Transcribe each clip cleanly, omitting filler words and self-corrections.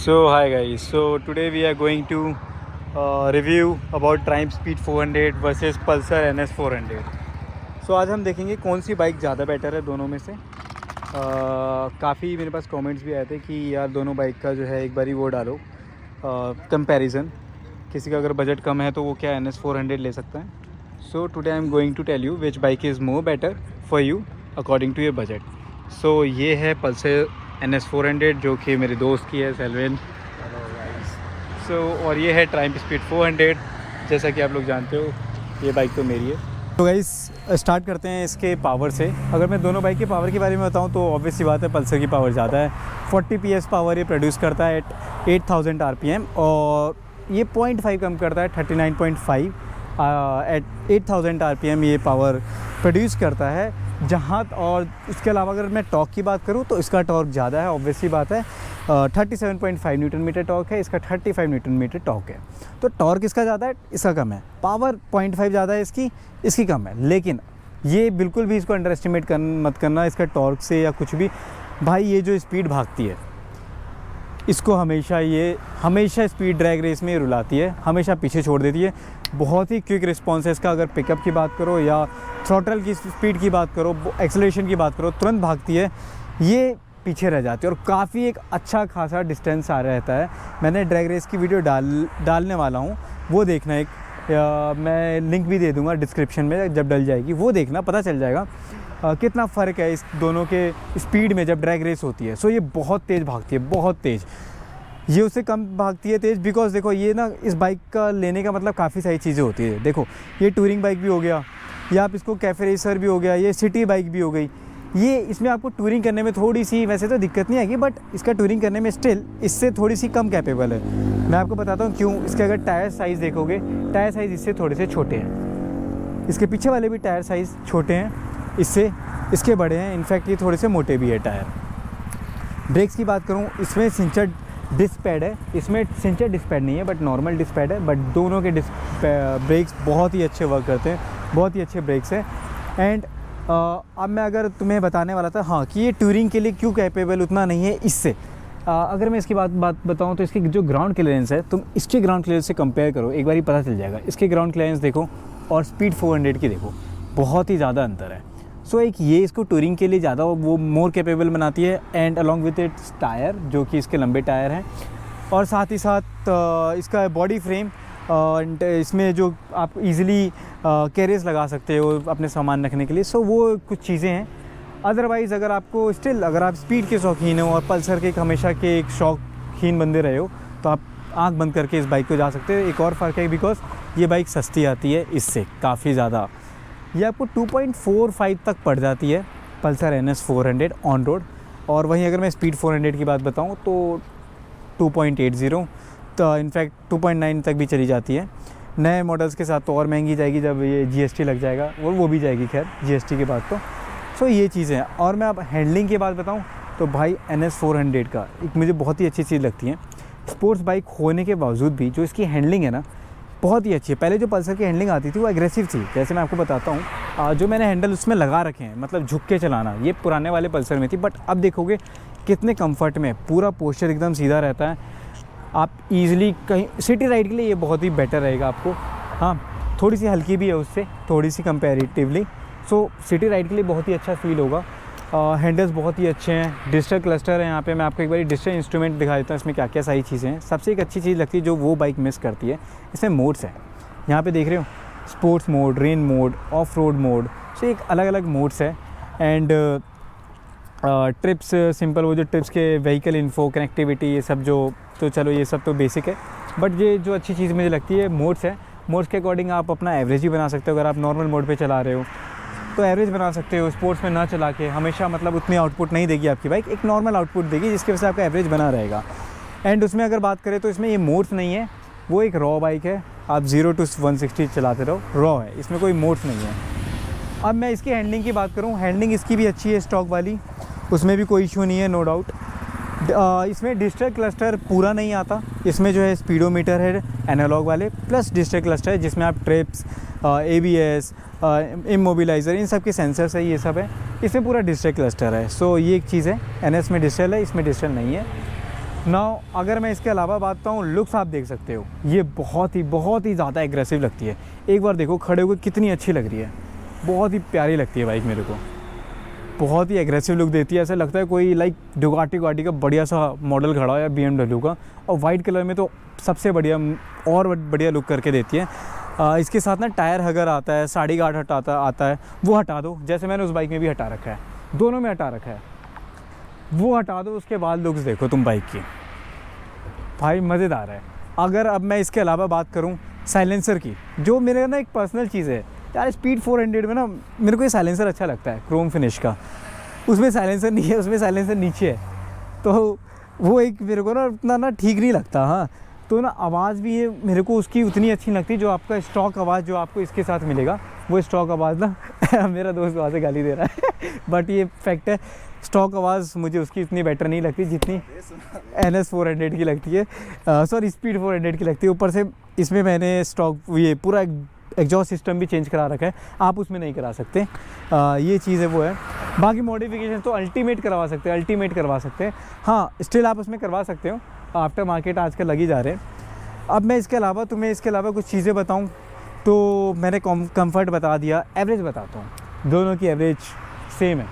So hi guys, so today we are going to review about Triumph Speed 400 versus Pulsar NS 400. So आज हम देखेंगे कौन सी bike ज़्यादा better है दोनों में से। काफ़ी मेरे पास कमेंट्स भी आए थे कि यार दोनों बाइक का जो है एक बारी वो डालो कंपैरिजन, किसी का अगर बजट कम है तो वो क्या NS 400 ले सकता है। So today I am going to tell you which bike is more better for you according to your budget. So ये है पल्सर NS 400 जो कि मेरे दोस्त की है सेल्विन। सो और ये है ट्रायम्फ स्पीड 400, जैसा कि आप लोग जानते हो ये बाइक तो मेरी है। तो गाइस स्टार्ट करते हैं इसके पावर से। अगर मैं दोनों बाइक के पावर के बारे में बताऊं तो ऑब्वियस सी बात है पल्सर की पावर ज़्यादा है। 40 PS पावर ये प्रोड्यूस करता है एट 8000 RPM और ये 0.5 कम करता है 39.5 एट 8000 RPM ये पावर प्रोड्यूस करता है। जहाँ और इसके अलावा अगर मैं टॉर्क की बात करूँ तो इसका टॉर्क ज़्यादा है, ऑब्वियस सी बात है। 37.5 न्यूटन मीटर टॉर्क है, इसका 35 न्यूटन मीटर टॉर्क है। तो टॉर्क इसका ज़्यादा है, इसका कम है। पावर 0.5 ज़्यादा है इसकी कम है। लेकिन ये बिल्कुल भी इसको अंडर एस्टिमेट मत करना इसका टॉर्क से या कुछ भी। भाई ये जो स्पीड भागती है इसको हमेशा स्पीड ड्रैग रेस में रुलाती है, हमेशा पीछे छोड़ देती है। बहुत ही क्विक रिस्पॉन्स है इसका। अगर पिकअप की बात करो या थ्रॉटल की स्पीड की बात करो, एक्सेलरेशन की बात करो, तुरंत भागती है, ये पीछे रह जाती है और काफ़ी एक अच्छा खासा डिस्टेंस आ रहता है। मैंने ड्रैग रेस की वीडियो डालने वाला हूँ, वो देखना। मैं लिंक भी दे दूँगा डिस्क्रिप्शन में, जब डल जाएगी वो देखना, पता चल जाएगा कितना फ़र्क है इस दोनों के स्पीड में जब ड्रैग रेस होती है। सो ये बहुत तेज़ भागती है, बहुत तेज़। ये उससे कम भागती है तेज़ बिकॉज देखो ये ना इस बाइक का लेने का मतलब काफ़ी सारी चीज़ें होती है। देखो ये टूरिंग बाइक भी हो गया, या आप इसको कैफे रेसर भी हो गया, ये सिटी बाइक भी हो गई। ये इसमें आपको टूरिंग करने में थोड़ी सी वैसे तो दिक्कत नहीं आएगी, बट इसका टूरिंग करने में स्टिल इससे थोड़ी सी कम कैपेबल है। मैं आपको बताता हूँ क्यों। इसके अगर टायर साइज़ देखोगे, टायर साइज़ इससे थोड़े से छोटे हैं। इसके पीछे वाले भी टायर साइज़ छोटे हैं, इसके बड़े हैं। इनफैक्ट ये थोड़े से मोटे भी है टायर। ब्रेक्स की बात करूँ, इसमें सिंचर डिस्क पैड है, इसमें सिंचर डिस्क पैड नहीं है बट नॉर्मल डिस्क पैड है। बट दोनों के ब्रेक्स बहुत ही अच्छे वर्क करते हैं, बहुत ही अच्छे ब्रेक्स हैं। एंड अब मैं अगर तुम्हें बताने वाला था हाँ कि ये टूरिंग के लिए क्यों कैपेबल उतना नहीं है इससे। अगर मैं इसकी बात बताऊँ तो इसकी जो ग्राउंड क्लियरेंस है, तुम इसके ग्राउंड क्लियरेंस से कंपेयर करो, एक बार ही पता चल जाएगा। इसके ग्राउंड क्लियरेंस देखो और स्पीड 400 की देखो, बहुत ही ज़्यादा अंतर है। सो एक ये इसको टूरिंग के लिए ज़्यादा वो मोर कैपेबल बनाती है। And along with its tyre जो कि इसके लंबे टायर हैं, और साथ ही साथ इसका बॉडी फ्रेम एंड इसमें जो आप इजीली कैरियर्स लगा सकते हो अपने सामान रखने के लिए। सो वो कुछ चीज़ें हैं। अदरवाइज़ अगर आप स्पीड के शौकीन हो और पल्सर के हमेशा के एक शौकीन बंदे रहे हो तो आप आँख बंद करके इस बाइक को जा सकते हो। एक और फ़र्क है बिकॉज ये बाइक सस्ती आती है इससे काफ़ी ज़्यादा। ये आपको 2.45 तक पड़ जाती है पल्सर NS 400 ऑन रोड। और वहीं अगर मैं स्पीड 400 की बात बताऊं तो 2.80, तो इनफैक्ट 2.9 तक भी चली जाती है। नए मॉडल्स के साथ तो और महंगी जाएगी जब ये GST लग जाएगा, और वो भी जाएगी खैर GST के बाद तो। सो ये चीज़ें हैं। और मैं अब हैंडलिंग की बात बताऊँ तो भाई NS 400 का एक मुझे बहुत ही अच्छी चीज़ लगती है। स्पोर्ट्स बाइक होने के बावजूद भी जो इसकी हैंडलिंग है ना, बहुत ही अच्छी है। पहले जो पल्सर की हैंडलिंग आती थी वो एग्रेसिव थी। जैसे मैं आपको बताता हूँ, जो मैंने हैंडल उसमें लगा रखे हैं, मतलब झुक के चलाना, ये पुराने वाले पल्सर में थी। बट अब देखोगे कितने कंफर्ट में, पूरा पोस्चर एकदम सीधा रहता है। आप इजीली कहीं सिटी राइड के लिए ये बहुत ही बेटर रहेगा आपको। हाँ, थोड़ी सी हल्की भी है उससे, थोड़ी सी कंपैरेटिवली। सो सिटी राइड के लिए बहुत ही अच्छा फील होगा। हैंडल्स बहुत ही अच्छे हैं। डिजिटल क्लस्टर है यहाँ पे। मैं आपको एक बार डिजिटल इंस्ट्रूमेंट दिखा देता हूँ इसमें क्या क्या सारी चीज़ें हैं। सबसे एक अच्छी चीज़ लगती है जो वो बाइक मिस करती है, इसमें मोड्स हैं। यहाँ पे देख रहे हो, sports mode, rain mode, off road mode. So एक अलग अलग मोड्स है। एंड ट्रिप्स, सिंपल वो जो ट्रिप्स के व्हीकल इन्फो, कनेक्टिविटी, ये सब जो, तो चलो ये सब तो बेसिक है। बट ये जो अच्छी चीज़ मुझे लगती है मोड्स है। मोड्स के अकॉर्डिंग आप अपना एवरेज ही बना सकते हो। अगर आप नॉर्मल मोड पे चला रहे हो तो एवरेज बना सकते हो। स्पोर्ट्स में ना चला के हमेशा, मतलब उतनी आउटपुट नहीं देगी आपकी बाइक, एक नॉर्मल आउटपुट देगी जिसकी वजह से आपका एवरेज बना रहेगा। एंड उसमें अगर बात करें तो इसमें ये मोड्स नहीं है, वो एक रॉ बाइक है। आप 0 to 160 चलाते रहो, रॉ है, इसमें कोई मोड्स नहीं है। अब मैं इसकी हैंडलिंग की बात करूँ, हैंडलिंग इसकी भी अच्छी है स्टॉक वाली, उसमें भी कोई इशू नहीं है, नो डाउट। इसमें डिजिटल क्लस्टर पूरा नहीं आता। इसमें जो है स्पीडोमीटर है एनालॉग वाले, प्लस डिजिटल क्लस्टर है जिसमें आप ट्रिप्स, ABS, इमोबिलाइज़र, इन सब के सेंसर्स है, ये सब है। इसमें पूरा डिजिटल क्लस्टर है। सो ये एक चीज़ है। NS में डिजिटल है, इसमें डिजिटल नहीं है। नाउ अगर मैं इसके अलावा बात बताऊँ, लुक्स आप देख सकते हो, ये बहुत ही ज़्यादा एग्रेसिव लगती है। एक बार देखो खड़े हुए कितनी अच्छी लग रही है, बहुत ही प्यारी लगती है बाइक मेरे को, बहुत ही एग्रेसिव लुक देती है। ऐसा लगता है कोई लाइक डुगाटी का बढ़िया सा मॉडल खड़ा हो या BMW का, और वाइट कलर में तो सबसे बढ़िया और बढ़िया लुक करके देती है। इसके साथ ना टायर हगर आता है, साड़ी गार्ड आता है, वो हटा दो, जैसे मैंने उस बाइक में भी हटा रखा है, दोनों में हटा रखा है, वो हटा दो। उसके बाद लुक्स देखो तुम बाइक की, भाई मज़ेदार है। अगर अब मैं इसके अलावा बात करूं साइलेंसर की, जो मेरे ना एक पर्सनल चीज़ है यार, स्पीड 400 में ना मेरे को ये साइलेंसर अच्छा लगता है, क्रोम फिनिश का। उसमें साइलेंसर नहीं है, उसमें साइलेंसर नीचे है, तो वो एक मेरे को ना उतना ना ठीक नहीं लगता। हाँ, तो ना आवाज़ भी ये मेरे को उसकी उतनी अच्छी नहीं लगती जो आपका स्टॉक आवाज़ जो आपको इसके साथ मिलेगा। वो स्टॉक आवाज़ ना मेरा दोस्त वहाँ से गाली दे रहा है बट ये फैक्ट है, स्टॉक आवाज़ मुझे उसकी इतनी बेटर नहीं लगती जितनी NS 400 की लगती है, सॉरी स्पीड 400 की लगती है। ऊपर से इसमें मैंने स्टॉक ये पूरा एग्जॉस्ट सिस्टम भी चेंज करा रखा है, आप उसमें नहीं करा सकते। ये चीज़ है वो है। बाकी मॉडिफिकेशन तो अल्टीमेट करवा सकते हैं। हाँ, स्टिल आप उसमें करवा सकते हो, आफ्टर मार्केट आजकल लगी जा रहे हैं। अब मैं इसके अलावा तुम्हें इसके अलावा कुछ चीज़ें बताऊं तो मैंने कंफर्ट बता दिया, एवरेज बताता हूँ। दोनों की एवरेज सेम है।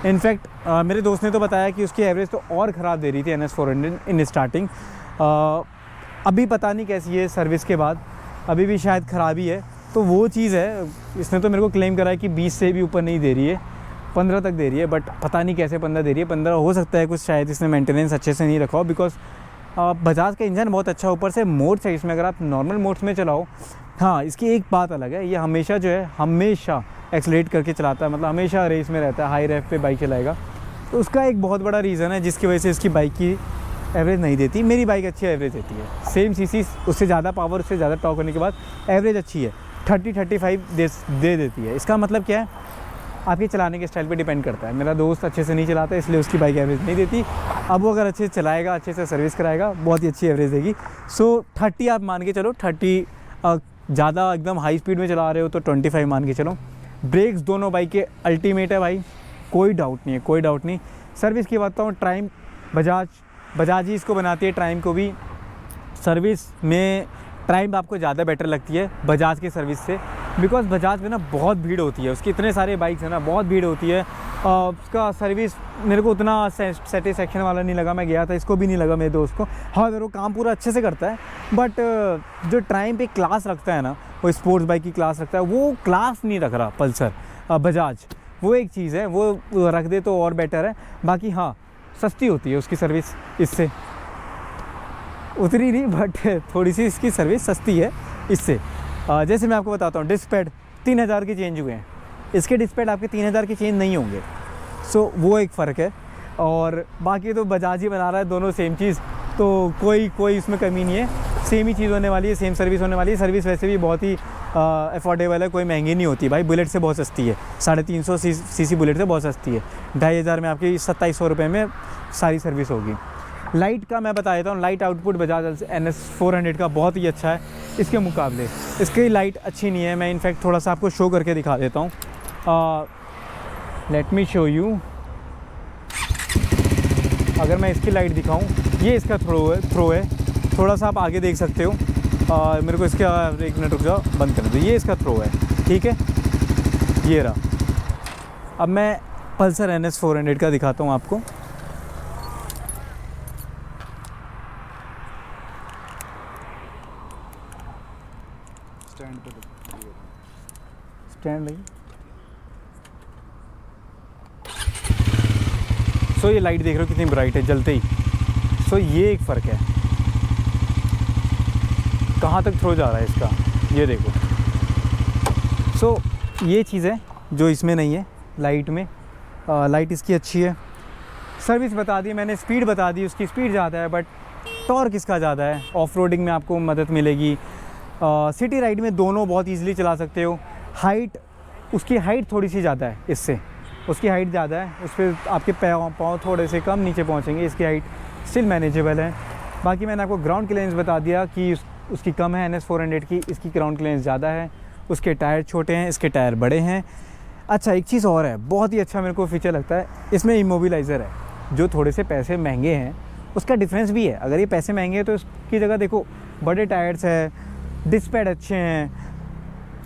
इनफैक्ट मेरे दोस्त ने तो बताया कि उसकी एवरेज तो और ख़राब दे रही थी NS 400 इन स्टार्टिंग। अभी पता नहीं कैसी है सर्विस के बाद, अभी भी शायद ख़राबी है। तो वो चीज़ है, इसने तो मेरे को क्लेम करा है कि 20 से भी ऊपर नहीं दे रही है, 15 तक दे रही है, बट पता नहीं कैसे 15 दे रही है। 15 हो सकता है कुछ शायद इसने मेंटेनेंस अच्छे से नहीं रखा हो, बिकॉज बजाज का इंजन बहुत अच्छा, ऊपर से मोड्स है इसमें, अगर आप नॉर्मल मोड्स में चलाओ। हाँ, इसकी एक बात अलग है, ये हमेशा जो है हमेशा एक्सलेट करके चलाता है, मतलब हमेशा रेस में रहता है, हाई रेफ पे बाइक चलाएगा। तो उसका एक बहुत बड़ा रीज़न है जिसकी वजह से इसकी बाइक की एवरेज नहीं देती। मेरी बाइक अच्छी एवरेज देती है, सेम सीसी, उससे ज़्यादा पावर, उससे ज़्यादा टॉर्क होने के बाद एवरेज अच्छी है, 30-35 दे देती है। इसका मतलब क्या है, आपके चलाने के स्टाइल पे डिपेंड करता है। मेरा दोस्त अच्छे से नहीं चलाता इसलिए उसकी बाइक एवरेज नहीं देती। अब वो अगर अच्छे से चलाएगा, अच्छे से सर्विस कराएगा, बहुत ही अच्छी एवरेज देगी। सो 30 आप मान के चलो, 30 ज़्यादा एकदम हाई स्पीड में चला रहे हो तो 25 मान के चलो। ब्रेक्स दोनों बाइक के अल्टीमेट है भाई, कोई डाउट नहीं है, कोई डाउट नहीं। सर्विस की बात बताऊँ, ट्राइम बजाज ही इसको बनाती है, ट्राइम को भी। सर्विस में ट्राइम आपको ज़्यादा बेटर लगती है बजाज की सर्विस से, बिकॉज बजाज में ना बहुत भीड़ होती है, उसकी इतने सारे बाइक्स हैं ना, बहुत भीड़ होती है। उसका सर्विस मेरे को उतना सेटिस्फैक्शन वाला नहीं लगा, मैं गया था, इसको भी नहीं लगा मेरे दोस्त को। हाँ, मेरे को काम पूरा अच्छे से करता है, बट जो ट्राइम पे क्लास रखता है ना, वो स्पोर्ट्स बाइक की क्लास रखता है, वो क्लास नहीं रख रहा पल्सर बजाज। वो एक चीज़ है, वो रख दे तो और बेटर है। बाकी हाँ, सस्ती होती है उसकी सर्विस, इससे उतनी नहीं बट थोड़ी सी इसकी सर्विस सस्ती है इससे। जैसे मैं आपको बताता हूँ, डिस्क पैड 3000 के चेंज हुए हैं, इसके डिस्क पैड आपके 3000 के चेंज नहीं होंगे। सो वो एक फ़र्क है, और बाकी तो बजाज ही बना रहा है, दोनों सेम चीज़, तो कोई इसमें कमी नहीं है, सेम ही चीज़ होने वाली है, सेम सर्विस होने वाली है। सर्विस वैसे भी बहुत ही अफोर्डेबल है, कोई महंगी नहीं होती भाई, बुलेट से बहुत सस्ती है, 350 सीसी बुलेट से बहुत सस्ती है। 2500 में आपकी 2700 रुपये में सारी सर्विस होगी। लाइट का मैं बता देता हूँ, लाइट आउटपुट बजाज NS 400 का बहुत ही अच्छा है इसके मुकाबले। इसकी लाइट अच्छी नहीं है, मैं इनफैक्ट थोड़ा सा आपको शो करके दिखा देता हूँ। Let me show you. अगर मैं इसकी लाइट दिखाऊँ, ये इसका थ्रो है, थोड़ा सा आप आगे देख सकते हो। मेरे को इसका 1 मिनट रुक जाओ, बंद कर दो। ये इसका थ्रो है, ठीक है, ये रहा। अब मैं पल्सर NS 400 का दिखाता हूँ आपको। स्टैंड लगी। सो ये लाइट देख रहे हो कितनी ब्राइट है जलते ही। सो ये एक फ़र्क है, कहाँ तक थ्रो जा रहा है इसका, ये देखो। सो ये चीज़ है जो इसमें नहीं है लाइट में। लाइट इसकी अच्छी है, सर्विस बता दी मैंने, स्पीड बता दी, उसकी स्पीड ज़्यादा है, बट टॉर्क इसका ज़्यादा है। ऑफ रोडिंग में आपको मदद मिलेगी, सिटी राइड में दोनों बहुत ईजिली चला सकते हो। हाइट, उसकी हाइट थोड़ी सी ज़्यादा है इससे, उसकी हाइट ज़्यादा है, उस पर आपके पाँव थोड़े से कम नीचे पहुँचेंगे, इसकी हाइट स्टिल मैनेजेबल है। बाकी मैंने आपको ग्राउंड क्लियरेंस बता दिया कि उसकी कम है NS 400 की, इसकी ग्राउंड क्लियरेंस ज़्यादा है। उसके टायर छोटे हैं, इसके टायर बड़े हैं। अच्छा, एक चीज़ और है, बहुत ही अच्छा मेरे को फीचर लगता है, इसमें इमोबिलाइज़र है। जो थोड़े से पैसे महंगे हैं उसका डिफरेंस भी है। अगर ये पैसे महंगे हैं तो इसकी जगह देखो बड़े टायर्स है, डिस्क पैड अच्छे हैं,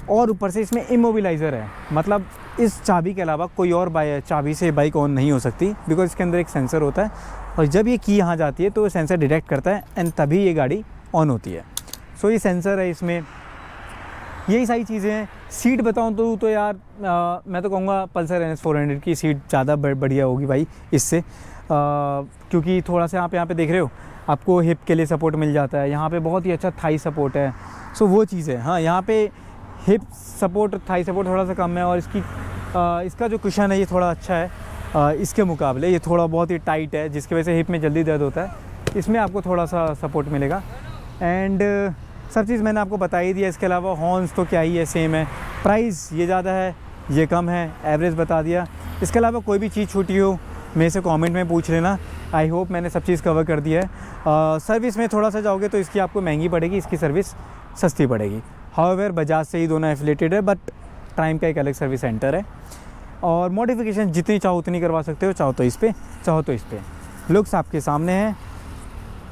और ऊपर से इसमें इमोबिलाइज़र है। मतलब इस चाबी के अलावा कोई और चाबी से बाइक ऑन नहीं हो सकती, बिकॉज इसके अंदर एक सेंसर होता है, और जब ये की यहाँ जाती है तो सेंसर डिटेक्ट करता है एंड तभी ये गाड़ी ऑन होती है। सो ये सेंसर है इसमें, यही सारी चीज़ें हैं। सीट बताऊँ तो यार मैं तो कहूँगा पल्सर NS 400 की सीट ज़्यादा बढ़िया होगी भाई इससे, क्योंकि थोड़ा सा आप यहाँ पे देख रहे हो आपको हिप के लिए सपोर्ट मिल जाता है, यहाँ पे बहुत ही अच्छा थाई सपोर्ट है। सो वो चीज़ है। हाँ, यहाँ पे हिप सपोर्ट, थाई सपोर्ट थोड़ा सा कम है, और इसका जो कुशन है ये थोड़ा अच्छा है इसके मुकाबले। ये थोड़ा बहुत ही टाइट है जिसकी वजह से हिप में जल्दी दर्द होता है, इसमें आपको थोड़ा सा सपोर्ट मिलेगा। एंड सब चीज़ मैंने आपको बता ही दिया। इसके अलावा हॉर्न्स तो क्या ही है, सेम है। प्राइस ये ज़्यादा है, ये कम है, एवरेज बता दिया। इसके अलावा कोई भी चीज़ छूटी हो मेरे से कमेंट में पूछ लेना। आई होप मैंने सब चीज़ कवर कर दिया है। सर्विस में थोड़ा सा जाओगे तो इसकी आपको महंगी पड़ेगी, इसकी सर्विस सस्ती पड़ेगी। हाउएवर बजाज से ही दोनों एफिलेटेड है, बट टाइम का एक अलग सर्विस सेंटर है, और मॉडिफिकेशन जितनी चाहो उतनी करवा सकते हो, चाहो तो इस पर, चाहो तो इस पर। लुक्स आपके सामने हैं।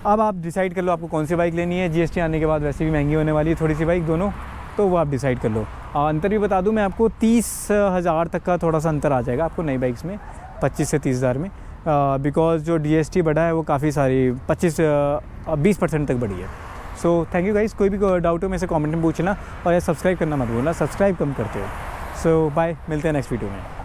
अब आप डिसाइड कर लो आपको कौन सी बाइक लेनी है। GST आने के बाद वैसे भी महंगी होने वाली है थोड़ी सी बाइक दोनों, तो वो आप डिसाइड कर लो। अंतर भी बता दूं मैं आपको, 30,000 तक का थोड़ा सा अंतर आ जाएगा आपको नई बाइक्स में, 25 से 30,000 में, बिकॉज जो GST बढ़ा है वो काफ़ी सारी 20% तक बढ़ी है। So thank you guys. कोई भी डाउट हो मेरे से कमेंट में पूछना, और या सब्सक्राइब करना मत भूलना, सब्सक्राइब कम करते हो। सो बाय, मिलते हैं नेक्स्ट वीडियो में।